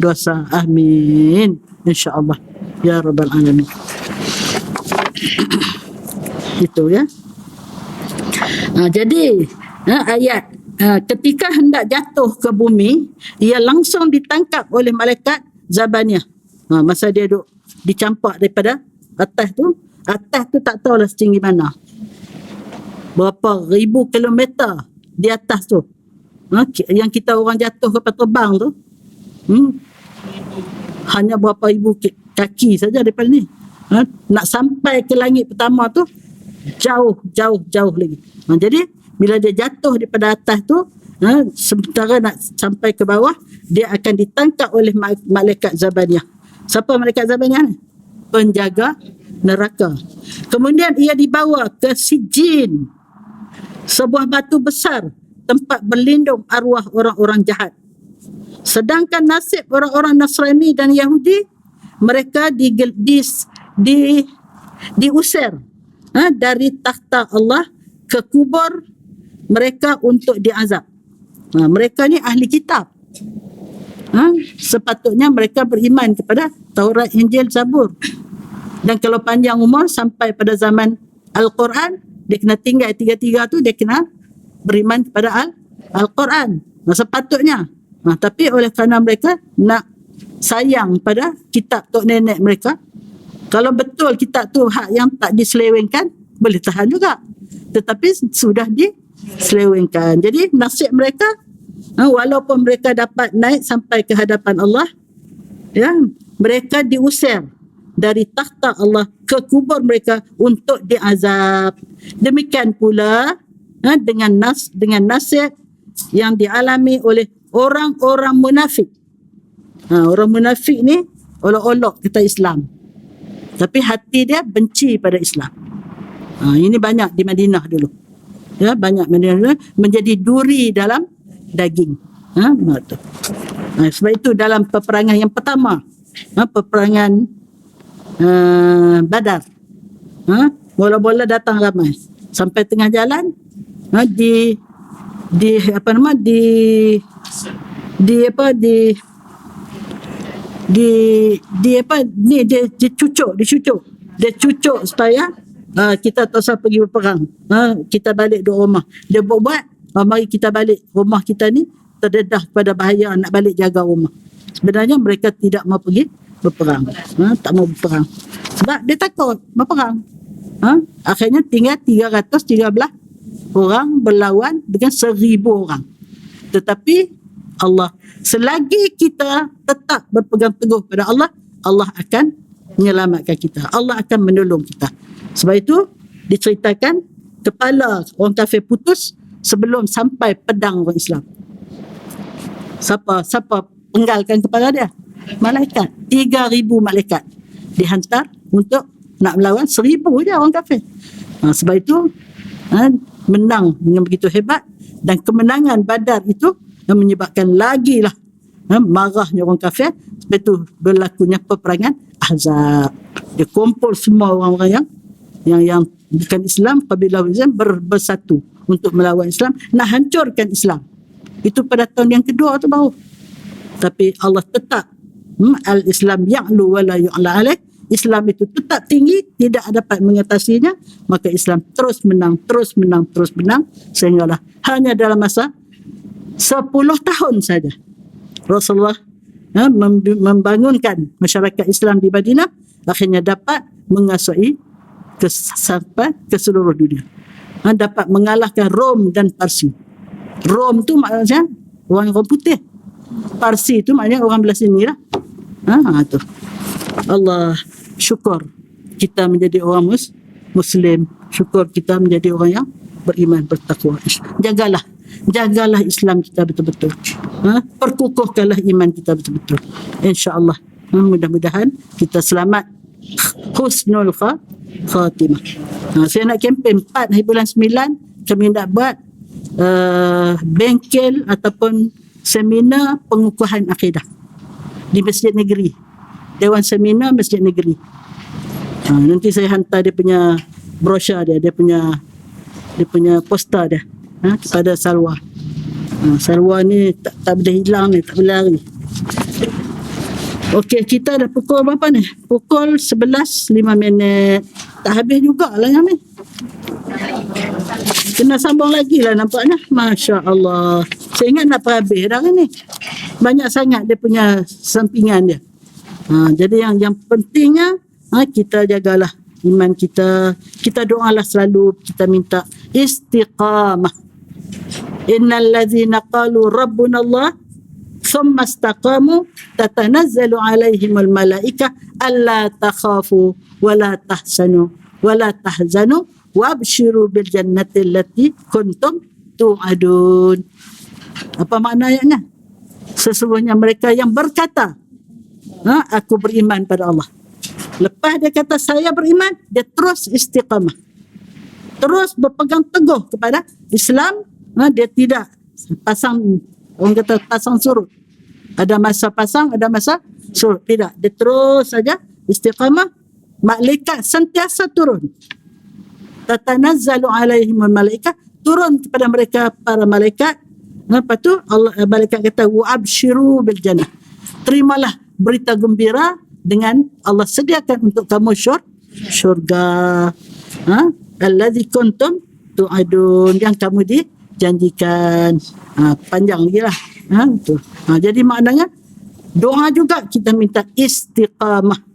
dosa. Amin, insya Allah ya Rabbal Alamin. Itu ya. Jadi ayat ketika hendak jatuh ke bumi, ia langsung ditangkap oleh malaikat Zabaniyah. Masa dia duduk dicampak daripada atas tu tak tahulah setinggi mana. Berapa ribu kilometer di atas tu. Yang kita orang jatuh kapal terbang tu. Hanya berapa ribu kaki saja daripada ni. Nak sampai ke langit pertama tu jauh lagi. Jadi bila dia jatuh daripada atas tu, sementara nak sampai ke bawah, dia akan ditangkap oleh malaikat Zabaniyah. Siapa malaikat Zabaniyah ni? Penjaga neraka. Kemudian ia dibawa ke Sijin, sebuah batu besar tempat berlindung arwah orang-orang jahat. Sedangkan nasib orang-orang Nasrani dan Yahudi, mereka diusir dari takhta Allah ke kubur mereka untuk diazab. Mereka ni ahli kitab. Sepatutnya mereka beriman kepada Taurat, Injil, Zabur. Dan kalau panjang umur sampai pada zaman Al-Quran, dia kena tinggal 3 tu, dia kena beriman kepada Al-Quran. Sepatutnya. Tapi oleh kerana mereka nak sayang pada kitab tok nenek mereka, kalau betul kitab tu hak yang tak diselewengkan, boleh tahan juga. Tetapi sudah diselewengkan. Jadi nasib mereka, walaupun mereka dapat naik sampai ke hadapan Allah, ya, mereka diusir dari takhta Allah ke kubur mereka untuk diazab. Demikian pula dengan nasib yang dialami oleh orang-orang munafik. Orang munafik ni olok-olok kita Islam, tapi hati dia benci pada Islam. Ini banyak di Madinah dulu. Ya, banyak Madinah menjadi duri dalam daging. Sebab itu dalam peperangan yang pertama, peperangan Badar, bola-bola datang ramai sampai tengah jalan, dia cucuk supaya kita tak usah pergi berperang. Kita balik duduk rumah. Dia buat, mari kita balik rumah kita ni terdedah kepada bahaya, nak balik jaga rumah. Sebenarnya mereka tidak mau pergi berperang. Tak mau berperang sebab dia takut berperang. Akhirnya tinggal 313 orang berlawan dengan 1000 orang. Tetapi Allah, selagi kita tetap berpegang teguh pada Allah, Allah akan menyelamatkan kita. Allah akan menolong kita. Sebab itu diceritakan kepala orang kafir putus sebelum sampai pedang orang Islam. Siapa penggalkan kepala dia? Malaikat. 3,000 malaikat dihantar untuk nak melawan 1,000 je orang kafir. Sebab itu menang dengan begitu hebat, dan kemenangan Badar itu yang menyebabkan lagi lah marahnya orang kafir. Sebab itu berlakunya peperangan Ahzab. Dia kumpul semua orang-orang yang bukan Islam, kabilah Islam bersatu untuk melawan Islam, nak hancurkan Islam. Itu pada tahun yang kedua tu baru. Tapi Allah tetap al-Islam ya'lu wa la yu'la alaih. Islam itu tetap tinggi, tidak dapat mengatasinya, maka Islam terus menang sehinggalah hanya dalam masa 10 tahun saja Rasulullah membangunkan masyarakat Islam di Madinah, akhirnya dapat menguasai sampai ke seluruh dunia. Dapat mengalahkan Rom dan Parsi. Rom tu maknanya orang putih, Parsi tu maknanya orang belah sini lah. Tu. Allah, syukur kita menjadi orang Muslim. Syukur kita menjadi orang yang beriman, bertakwa. Jagalah Islam kita betul-betul. Perkukuhkanlah iman kita betul-betul. InsyaAllah. Mudah-mudahan kita selamat. Husnul khatimah. Saya nak kempen 4 hari bulan 9, kami nak buat bengkel ataupun seminar pengukuhan akidah di Masjid Negeri. Dewan Seminar Masjid Negeri. Nanti saya hantar dia punya brosur dia punya poster dia kepada Salwa. Salwa ni tak boleh hilang ni, tak boleh lari. Okey, kita dah pukul berapa ni? Pukul 11.05. Tak habis jugalah yang ni. Kena sambung lagi lah nampaknya. Masya Allah. Saya ingat nak habis dah ni. Banyak sangat dia punya sampingan dia. Jadi yang pentingnya kita jagalah iman kita. Kita doalah selalu. Kita minta istiqamah. Innal ladzina qalu rabbuna Allah thumma istaqamu tatanazzalu alaihimul malaikah alla takhafu wala tahzanu wala tahzanu wabshiru bil jannati allati kuntum tu'adun. Apa makna ayatnya? Sesungguhnya mereka yang berkata, aku beriman pada Allah. Lepas dia kata saya beriman, dia terus istiqamah. Terus berpegang teguh kepada Islam. Dia tidak pasang, orang kata pasang surut. Ada masa pasang, ada masa surut. Tidak, dia terus saja istiqamah. Malaikat sentiasa turun. Tatanazzalu alaihimul malaikah, turun kepada mereka para malaikat. Lepas tu Allah, malaikat kata wa abshiru bil jannah. Terimalah berita gembira dengan Allah sediakan untuk kamu syurga. Allazi kuntum tu'adun, yang kamu dijanjikan. Panjang lagi lah. Jadi maknanya doa juga kita minta istiqamah.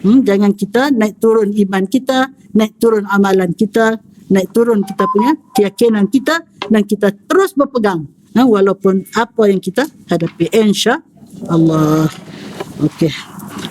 Jangan kita naik turun iman kita, naik turun amalan kita, naik turun kita punya keyakinan kita, dan kita terus berpegang walaupun apa yang kita hadapi, insya-Allah. Okey.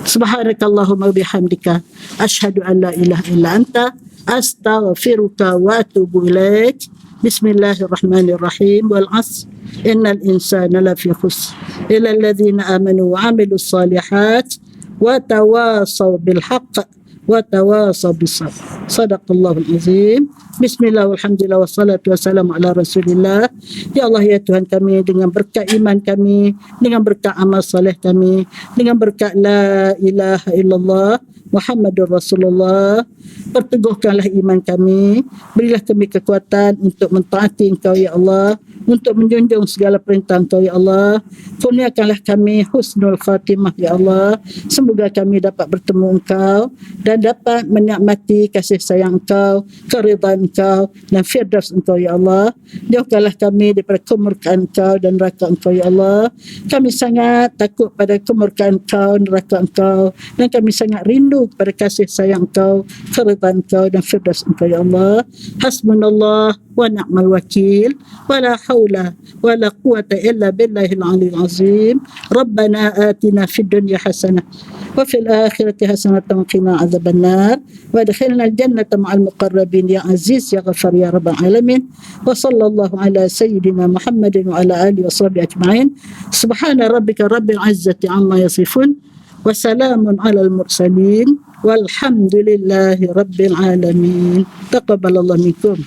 Subhanakallahumma bihamdika asyhadu an la ilaha illa anta astaghfiruka wa atubu ilaik. Bismillahirrahmanirrahim. Wal 'asr innal insana lafi khusr illa alladhina amanu wa 'amilus solihat wa tawasaw bil haqq wa tawasaw bis sabr. Sadaqallahul azim. Bismillah walhamdulillah wassalatu wassalamu ala rasulillah. Ya Allah ya Tuhan kami, dengan berkat iman kami, dengan berkat amal soleh kami, dengan berkat la ilaha illallah Muhammadur Rasulullah, perteguhkanlah iman kami, berilah kami kekuatan untuk mentaati Engkau ya Allah, untuk menjunjung segala perintah Engkau ya Allah. Kurniakanlah kami husnul khatimah ya Allah. Semoga kami dapat bertemu Engkau dan dapat menikmati kasih sayang Engkau, keridhaan Engkau dan firdaus Engkau ya Allah. Jauhkanlah kami daripada kemurkaan Engkau dan neraka Engkau ya Allah. Kami sangat takut pada kemurkaan Engkau, neraka Engkau, dan kami sangat rindu kepada kasih sayang Engkau, keridhaan Engkau dan firdaus Engkau ya Allah. Hasbunallah wa ni'mal wakil, wa la haula wa la quwata illa billahil aliyyil azim. Rabbana atina fid dunya hasanah wa fil akhirati hasanah wa qina adzabannar wa adkhilna al jannata ma'al muqarrabin ya aziz ya ghafar ya rabbal alamin. Wa sallallahu ala sayyidina Muhammadin wa ala alihi wa sahbihi ajma'in. Subhana rabbika rabbil izzati amma yasifun wa salamun alal mursalin walhamdulillahi rabbil alamin. Taqabbalallahu minkum.